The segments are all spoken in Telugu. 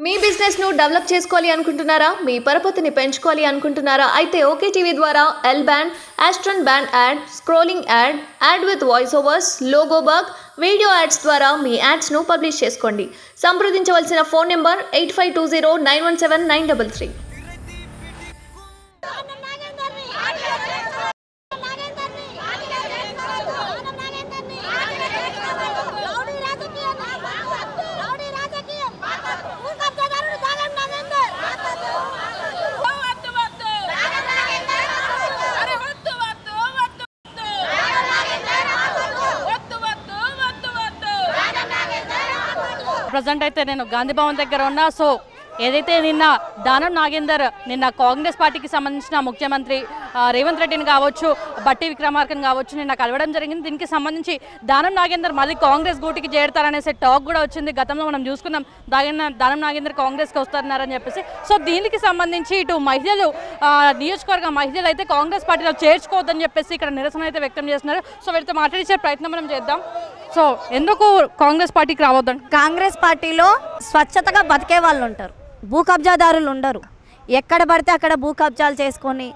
మీ బిజినెస్ ను డెవలప్ చేసుకోవాలి అనుకుంటున్నారా? మీ పరపతిని పెంచుకోవాలి అనుకుంటున్నారా? అయితే ఓకే టీవీ ద్వారా L band, aston band ad, scrolling ad, ad with voice overs, logo bug, video ads ద్వారా మీ యాడ్స్ ను పబ్లిష్ చేసుకోండి. సంప్రదించవలసిన ఫోన్ నెంబర్ 8520917933. ప్రజెంట్ అయితే నేను గాంధీ భవన్ దగ్గర ఉన్నా. సో ఏదైతే నిన్న దానం నాగేందర్ నిన్న కాంగ్రెస్ పార్టీకి సంబంధించిన ముఖ్యమంత్రి రేవంత్ రెడ్డిని కావచ్చు, బట్టి విక్రమార్కని కావచ్చు నిన్న కలవడం జరిగింది. దీనికి సంబంధించి దానం నాగేందర్ మళ్ళీ కాంగ్రెస్ గూటికి చేరుతారనేసి టాక్ కూడా వచ్చింది. గతంలో మనం చూసుకున్నాం దానం నాగేందర్ కాంగ్రెస్కి వస్తున్నారని చెప్పేసి. సో దీనికి సంబంధించి ఇటు మహిళలు నియోజకవర్గ మహిళలు అయితే కాంగ్రెస్ పార్టీలో చేర్చుకోవద్దని చెప్పేసి ఇక్కడ నిరసన అయితే వ్యక్తం చేస్తున్నారు. సో వీరితో మాట్లాడించే ప్రయత్నం మనం చేద్దాం. సో ఎందుకు కాంగ్రెస్ పార్టీకి రావద్దండి? కాంగ్రెస్ పార్టీలో స్వచ్ఛతగా బతికే వాళ్ళు ఉంటారు, భూ కబ్జాదారులు ఉండరు. ఎక్కడ పడితే అక్కడ భూ కబ్జాలు చేసుకొని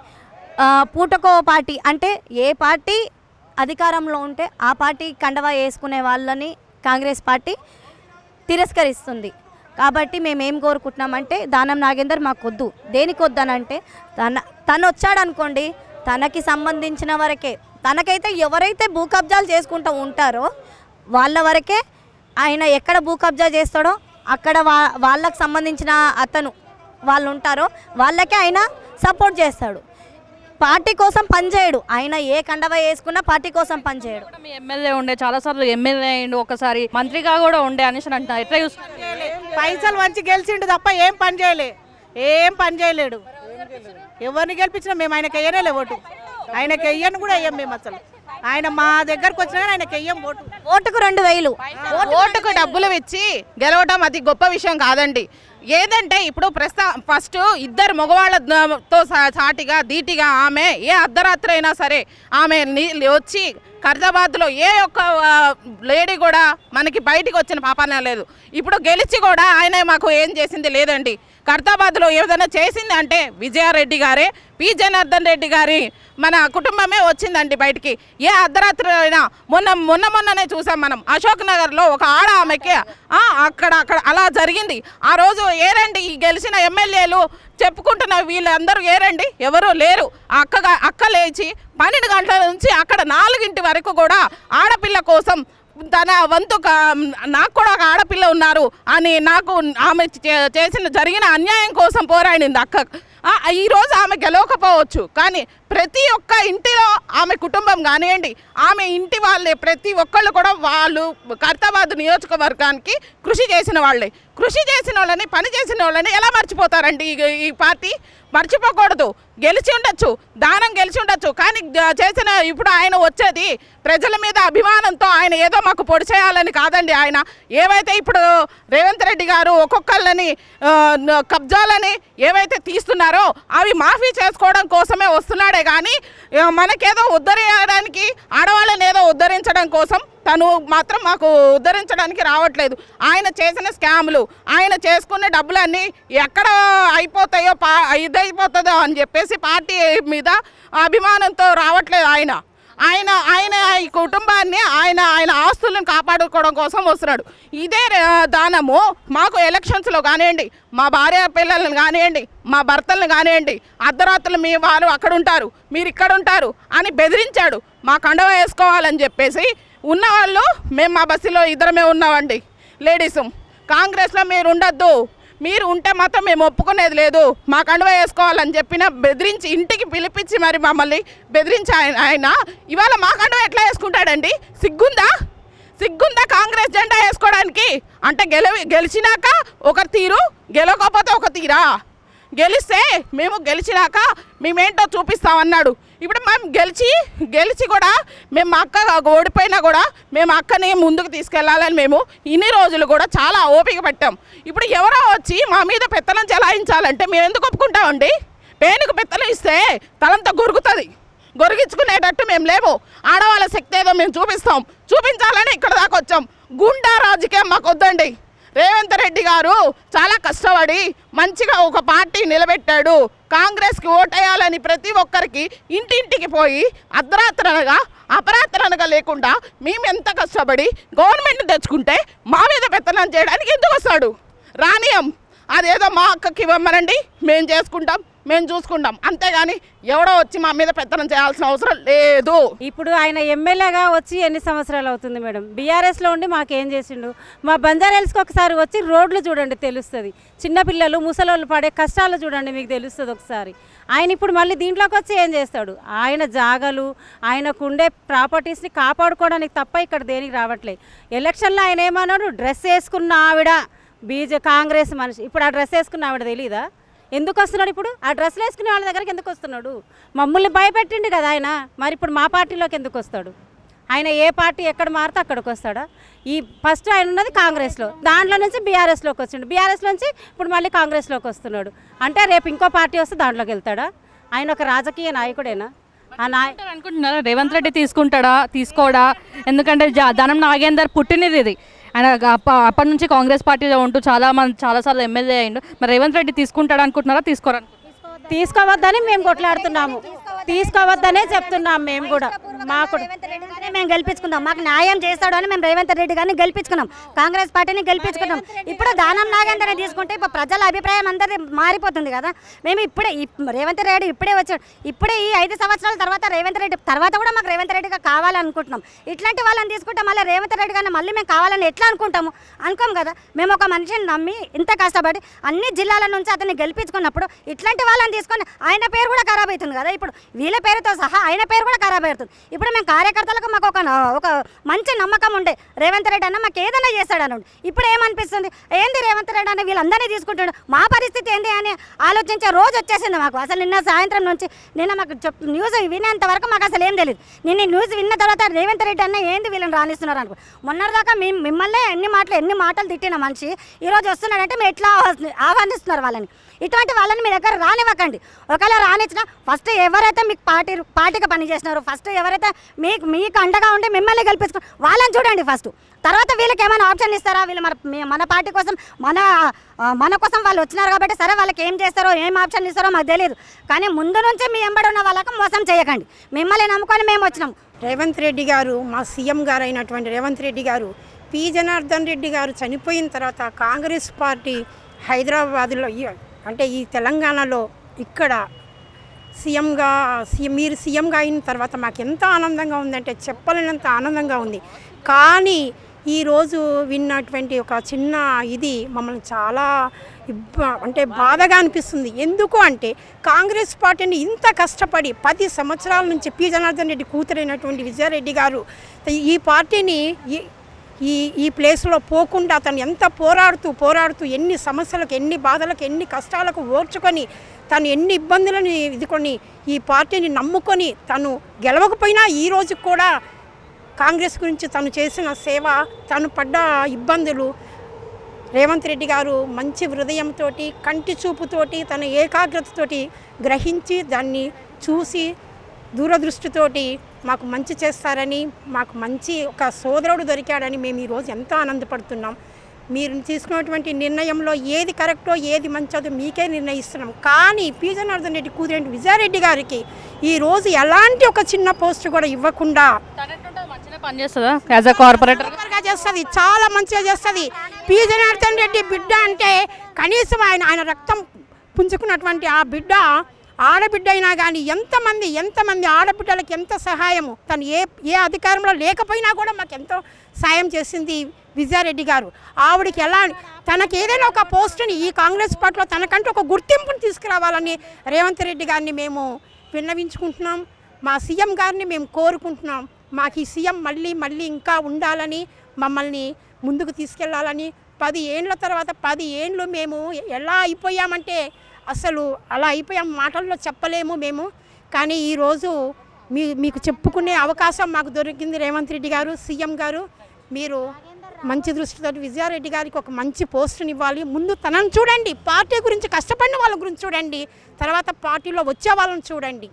పూటకో పార్టీ అంటే ఏ పార్టీ అధికారంలో ఉంటే ఆ పార్టీ కండవా వేసుకునే వాళ్ళని కాంగ్రెస్ పార్టీ తిరస్కరిస్తుంది. కాబట్టి మేమేం కోరుకుంటున్నామంటే దానం నాగేందర్ మాకొద్దు. దేనికి వద్దనంటే తను వచ్చాడనుకోండి, తనకి సంబంధించిన వరకే, తనకైతే ఎవరైతే భూ కబ్జాలు చేసుకుంటూ ఉంటారో వాళ్ళ వరకే ఆయన ఎక్కడ భూ కబ్జా చేస్తాడో అక్కడ వాళ్ళకు సంబంధించిన వాళ్ళు ఉంటారో వాళ్ళకే ఆయన సపోర్ట్ చేస్తాడు. పార్టీ కోసం పనిచేయడు. ఆయన ఏ కండవ వేసుకున్నా పార్టీ కోసం పనిచేయడు. మీ ఎమ్మెల్యే ఉండే, చాలాసార్లు ఎమ్మెల్యే అయ్యిండు, ఒకసారి మంత్రిగా కూడా ఉండే అనేసి అంటున్నారు. ఎట్లా చూస్తున్నారు? పైసలు మంచి గెలిచిండు తప్ప ఏం పని చేయలేడు. ఎవరిని గెలిపించినా మేము ఆయనకి వెయ్యనే ఓటు. ఆయనకి వెయ్యను కూడా వెయ్యం మేము. అసలు ఆయన మా దగ్గరకు వచ్చినా కానీ ఆయనకి వెయ్యం ఓటు. ఓటుకు 2000 ఓటుకు డబ్బులు ఇచ్చి గెలవడం అది గొప్ప విషయం కాదండి. ఏదంటే ఇప్పుడు ఫస్ట్ ఇద్దరు మగవాళ్ళతో సాటిగా ధీటిగా ఆమె ఏ అర్ధరాత్రి అయినా సరే ఆమె వచ్చి ఖైరతాబాద్లో ఏ ఒక్క లేడీ కూడా మనకి బయటికి వచ్చిన పాపానే లేదు. ఇప్పుడు గెలిచి కూడా ఆయన మాకు ఏం చేసింది లేదండి. ఖైరతాబాద్లో ఏదైనా చేసింది అంటే విజయారెడ్డి గారే, పి జనార్దన్ రెడ్డి గారి మన కుటుంబమే వచ్చిందండి బయటికి. ఏ అర్ధరాత్రి అయినా మొన్ననే చూసాం మనం అశోక్ నగర్లో ఒక ఆమెకి అక్కడ అలా జరిగింది. ఆ రోజు ఏరండి ఈ గెలిచిన ఎమ్మెల్యేలు చెప్పుకుంటున్న వీళ్ళందరూ ఏరండి? ఎవరు లేరు. అక్క లేచి 12 గంటల నుంచి అక్కడ 4 వరకు కూడా ఆడపిల్ల కోసం తన వంతు నాకు కూడా ఒక ఆడపిల్ల ఉన్నారు అని నాకు ఆమె జరిగిన అన్యాయం కోసం పోరాడింది అక్క. ఈరోజు ఆమె గెలవకపోవచ్చు, కానీ ప్రతి ఒక్క ఇంటిలో ఆమె కుటుంబం కానివ్వండి, ఆమె ఇంటి వాళ్ళే ప్రతి ఒక్కళ్ళు కూడా వాళ్ళు ఖైరతాబాద్ నియోజకవర్గానికి కృషి చేసిన వాళ్ళే. కృషి చేసిన వాళ్ళని, పని చేసిన వాళ్ళని ఎలా మర్చిపోతారండి ఈ పార్టీ? మర్చిపోకూడదు. గెలిచి ఉండొచ్చు, దానం గెలిచి ఉండొచ్చు, కానీ చేసిన ఇప్పుడు ఆయన వచ్చేది ప్రజల మీద అభిమానంతో. ఆయన ఏదో మాకు పొడి చేయాలని కాదండి. ఆయన ఏవైతే ఇప్పుడు రేవంత్ రెడ్డి గారు ఒక్కొక్కళ్ళని కబ్జాలని ఏవైతే తీస్తున్నారో అవి మాఫీ చేసుకోవడం కోసమే వస్తున్నాడే కానీ మనకేదో ఉద్ధరించడానికి, ఆడవాళ్ళని ఏదో ఉద్ధరించడం కోసం తను మాత్రం మాకు ఉద్ధరించడానికి రావట్లేదు. ఆయన చేసిన స్కాములు, ఆయన చేసుకునే డబ్బులన్నీ ఎక్కడ అయిపోతాయో ఇదైపోతుందో అని చెప్పేసి పార్టీ మీద అభిమానంతో రావట్లేదు. ఆయన ఈ కుటుంబాన్ని ఆయన ఆస్తులను కాపాడుకోవడం కోసం వస్తున్నాడు. ఇదే దానము మాకు ఎలక్షన్స్లో కానివ్వండి, మా భార్య పిల్లలను కానివ్వండి, మా భర్తలను కానివ్వండి, అర్ధరాత్రులు మీ వారు అక్కడ ఉంటారు, మీరు ఇక్కడ ఉంటారు అని బెదిరించాడు. మా కండవ వేసుకోవాలని చెప్పేసి ఉన్నవాళ్ళు మేము మా బస్సులో ఇద్దరమే ఉన్నామండి లేడీసు. కాంగ్రెస్లో మీరు ఉండొద్దు, మీరు ఉంటే మాత్రం మేము ఒప్పుకునేది లేదు, మా కండువ వేసుకోవాలని చెప్పిన బెదిరించి ఇంటికి పిలిపించి మరి మమ్మల్ని బెదిరించి ఆయన ఇవాళ మా కండువ ఎట్లా వేసుకుంటాడండి? సిగ్గుందా కాంగ్రెస్ జెండా వేసుకోవడానికి? అంటే గెలిచినాక ఒక తీరు, గెలవకపోతే ఒక తీరా? గెలిస్తే మేము గెలిచినాక మేమేంటో చూపిస్తామన్నాడు. ఇప్పుడు మేము గెలిచి కూడా మేము అక్క ఓడిపోయినా కూడా మేము అక్కని ముందుకు తీసుకెళ్లాలని మేము ఇన్ని రోజులు కూడా చాలా ఓపిక పెట్టాం. ఇప్పుడు ఎవరో వచ్చి మా మీద పెత్తనం చెలాయించాలంటే మేము ఎందుకు ఒప్పుకుంటామండి? పేనుకు పెత్తనం ఇస్తే తలంతా గొరిగించుకునేటట్టు మేము లేవు. ఆడవాళ్ళ శక్తి ఏదో మేము చూపించాలని ఇక్కడ దాకా వచ్చాం. గుండా రాజకీయం మాకు వద్దండి. రేవంత్ రెడ్డి గారు చాలా కష్టపడి మంచిగా ఒక పార్టీ నిలబెట్టాడు. కాంగ్రెస్కి ఓటేయాలని ప్రతి ఒక్కరికి ఇంటింటికి పోయి అర్ధరాత్రనగా అపరాత్రనగా లేకుండా మేము ఎంత కష్టపడి గవర్నమెంట్ తెచ్చుకుంటే మా మీద పెత్తనం చేయడానికి ఎందుకు వస్తాడు? రానియం, అదేదో మా అక్కకి ఇవ్వమనండి, మేము చేసుకుంటాం, మేము చూసుకుంటాం, అంతేగాని ఎవడో వచ్చి మా మీద పెత్తనం చేయాల్సిన అవసరం లేదు. ఇప్పుడు ఆయన ఎమ్మెల్యేగా వచ్చి ఎన్ని సంవత్సరాలు అవుతుంది మేడం? బీఆర్ఎస్లో ఉండి మాకేం చేసిండు? మా బంజారాహిల్స్కి ఒకసారి వచ్చి రోడ్లు చూడండి తెలుస్తుంది. చిన్నపిల్లలు ముసలోళ్ళు పడే కష్టాలు చూడండి, మీకు తెలుస్తుంది ఒకసారి. ఆయన ఇప్పుడు మళ్ళీ దీంట్లోకి వచ్చి ఏం చేస్తాడు? ఆయన జాగలు ఆయనకు ఉండే ప్రాపర్టీస్ని కాపాడుకోవడానికి తప్ప ఇక్కడ దేనికి రావట్లేదు. ఎలక్షన్లో ఆయన ఏమన్నాడు? డ్రెస్ వేసుకున్న ఆవిడ కాంగ్రెస్ మనిషి. ఇప్పుడు ఆ డ్రెస్ వేసుకున్న ఆవిడ తెలీదా? ఎందుకు వస్తున్నాడు? ఇప్పుడు ఆ డ్రెస్లు వేసుకునే వాళ్ళ దగ్గరికి ఎందుకు వస్తున్నాడు? మమ్మల్ని భయపెట్టిండు కదా ఆయన. మరి ఇప్పుడు మా పార్టీలోకి ఎందుకు వస్తాడు? ఆయన ఏ పార్టీ ఎక్కడ మారితే అక్కడికి వస్తాడా? ఈ ఫస్ట్ ఆయన ఉన్నది కాంగ్రెస్లో, దాంట్లో నుంచి బీఆర్ఎస్లోకి వచ్చిండు, బీఆర్ఎస్ నుంచి ఇప్పుడు మళ్ళీ కాంగ్రెస్లోకి వస్తున్నాడు. అంటే రేపు ఇంకో పార్టీ వస్తే దాంట్లోకి వెళ్తాడా? ఆయన ఒక రాజకీయ నాయకుడేనా? అనుకుంటున్నారా రేవంత్ రెడ్డి తీసుకుంటాడా తీసుకోడా? ఎందుకంటే దానం నాగేందర్ పుట్టినది ఇది. ఆయన అప్పటి నుంచి కాంగ్రెస్ పార్టీలో ఉంటూ చాలాసార్లు ఎమ్మెల్యే అయ్యిండు. మరి రేవంత్ రెడ్డి తీసుకుంటాడా అనుకుంటున్నారా తీసుకోరా? తీసుకోవద్దని మేము కొట్లాడుతున్నాము, తీసుకోవద్దనే చెప్తున్నాం. మేము కూడా మాకు మేము గెలిపించుకున్నాం, మాకు న్యాయం చేస్తాడు అని మేము రేవంత్ రెడ్డి గారిని గెలిపించుకున్నాం, కాంగ్రెస్ పార్టీని గెలిపించుకున్నాం. ఇప్పుడు దానం నాగేందర్ తీసుకుంటే ఇప్పుడు ప్రజల అభిప్రాయం అందరిది మారిపోతుంది కదా. మేము ఇప్పుడే రేవంత్ రెడ్డి ఇప్పుడే వచ్చాడు, ఇప్పుడే ఈ 5 సంవత్సరాల తర్వాత రేవంత్ రెడ్డి తర్వాత కూడా మాకు రేవంత్ రెడ్డిగా కావాలనుకుంటున్నాం. ఇట్లాంటి వాళ్ళని తీసుకుంటే మళ్ళీ రేవంత్ రెడ్డి గారిని మళ్ళీ మేము కావాలని ఎట్లా అనుకుంటాము? అనుకోం కదా. మేము ఒక మనిషిని నమ్మి ఇంత కష్టపడి అన్ని జిల్లాల నుంచి అతన్ని గెలిపించుకున్నప్పుడు ఇట్లాంటి వాళ్ళని తీసుకొని ఆయన పేరు కూడా ఖరాబ్ అవుతుంది కదా. ఇప్పుడు వీళ్ళ పేరుతో సహా ఆయన పేరు కూడా ఖరాబ్ అవుతుంది. ఇప్పుడు మేము కార్యకర్తలకు మాకు ఒక మంచి నమ్మకం ఉండే రేవంత్ రెడ్డి అన్న మాకు ఏదైనా చేస్తాడని. ఇప్పుడు ఏమనిపిస్తుంది? ఏంది రేవంత్ రెడ్డి అన్న వీళ్ళందరినీ తీసుకుంటాడు, మా పరిస్థితి ఏంటి అని ఆలోచించే రోజు వచ్చేసింది మాకు. అసలు నిన్న సాయంత్రం నుంచి నిన్న మాకు న్యూస్ వినేంత వరకు మాకు అసలు ఏం తెలియదు. నిన్న న్యూస్ విన్న తర్వాత రేవంత్ రెడ్డి అన్న ఏంది వీళ్ళని రానిస్తున్నారు అనుకో. మొన్నటిదాకా మిమ్మల్ని ఎన్ని మాటలు తిట్టిన మనిషి ఈరోజు వస్తున్నాడంటే మీరు ఎట్లా ఆహ్వానిస్తున్నారు వాళ్ళని? ఇటువంటి వాళ్ళని మీ దగ్గర రానివ్వకండి. ఒకవేళ రానిచ్చినా ఫస్ట్ ఎవరైతే మీకు పార్టీకి పనిచేసినారో, ఫస్ట్ ఎవరైతే మీకు అండగా ఉండి మిమ్మల్ని గెలిపించుకో వాళ్ళని చూడండి ఫస్ట్. తర్వాత వీళ్ళకి ఏమైనా ఆప్షన్ ఇస్తారా? వీళ్ళు మన పార్టీ కోసం మన కోసం వాళ్ళు వచ్చినారు కాబట్టి సరే వాళ్ళకి ఏం చేస్తారో ఏం ఆప్షన్ ఇస్తారో మాకు తెలియదు. కానీ ముందు నుంచి మీ ఎంబడి ఉన్న వాళ్ళకి మోసం చేయకండి. మిమ్మల్ని నమ్ముకొని మేము వచ్చినాం. రేవంత్ రెడ్డి గారు, మా సీఎం గారు అయినటువంటి రేవంత్ రెడ్డి గారు, పి జనార్దన్ రెడ్డి గారు చనిపోయిన తర్వాత కాంగ్రెస్ పార్టీ హైదరాబాద్లో అంటే ఈ తెలంగాణలో ఇక్కడ మీరు సీఎంగా అయిన తర్వాత మాకు ఎంత ఆనందంగా ఉందంటే చెప్పలేనంత ఆనందంగా ఉంది. కానీ ఈరోజు విన్నటువంటి ఒక చిన్న ఇది మమ్మల్ని చాలా అంటే బాధగా అనిపిస్తుంది. ఎందుకు అంటే కాంగ్రెస్ పార్టీని ఇంత కష్టపడి 10 సంవత్సరాల నుంచి పి జనార్దన్ రెడ్డి కూతురైనటువంటి విజయారెడ్డి గారు ఈ పార్టీని ఈ ప్లేస్లో పోకుండా తను ఎంత పోరాడుతూ ఎన్ని సమస్యలకు, ఎన్ని బాధలకు, ఎన్ని కష్టాలకు ఓర్చుకొని తను ఎన్ని ఇబ్బందులను ఎదుర్కొని ఈ పార్టీని నమ్ముకొని తను గెలవకపోయినా ఈరోజు కూడా కాంగ్రెస్ గురించి తను చేసిన సేవ, తను పడ్డ ఇబ్బందులు రేవంత్ రెడ్డి గారు మంచి హృదయంతో, కంటి చూపుతోటి, తన ఏకాగ్రతతోటి గ్రహించి దాన్ని చూసి దూరదృష్టితోటి మాకు మంచి చేస్తారని, మాకు మంచి ఒక సోదరుడు దొరికాడని మేము ఈరోజు ఎంతో ఆనందపడుతున్నాం. మీరు తీసుకున్నటువంటి నిర్ణయంలో ఏది కరెక్టో ఏది మంచదో మీకే నిర్ణయిస్తున్నాం. కానీ పి జనార్దన్ రెడ్డి కూతురు విజయారెడ్డి గారికి ఈరోజు ఎలాంటి ఒక చిన్న పోస్ట్ కూడా ఇవ్వకుండా కార్పొరేటర్గా చేస్తుంది, చాలా మంచిగా చేస్తుంది. పి జనార్దన్ రెడ్డి బిడ్డ అంటే కనీసం ఆయన రక్తం పుంజుకున్నటువంటి ఆ బిడ్డ ఆడబిడ్డ అయినా కానీ ఎంతమంది ఆడబిడ్డలకు ఎంత సహాయము, తను ఏ అధికారంలో లేకపోయినా కూడా మాకు ఎంతో సాయం చేసింది విజయారెడ్డి గారు. ఆవిడకి తనకి ఏదైనా ఒక పోస్టుని ఈ కాంగ్రెస్ పార్టీలో తనకంటూ ఒక గుర్తింపుని తీసుకురావాలని రేవంత్ రెడ్డి గారిని మేము విన్నవించుకుంటున్నాం. మా సీఎం గారిని మేము కోరుకుంటున్నాం. మాకు ఈ సీఎం మళ్ళీ ఇంకా ఉండాలని, మమ్మల్ని ముందుకు తీసుకెళ్లాలని. 10 ఏండ్ల తర్వాత 10 ఏండ్లు మేము ఎలా అయిపోయామంటే అసలు అలా అయిపోయాం, మాటల్లో చెప్పలేము మేము. కానీ ఈరోజు మీకు చెప్పుకునే అవకాశం మాకు దొరికింది. రేవంత్ రెడ్డి గారు, సీఎం గారు, మీరు మంచి దృష్టితో విజయారెడ్డి గారికి ఒక మంచి పోస్టుని ఇవ్వాలి. ముందు తనను చూడండి, పార్టీ గురించి కష్టపడిన వాళ్ళ గురించి చూడండి, తర్వాత పార్టీలో వచ్చే వాళ్ళని చూడండి.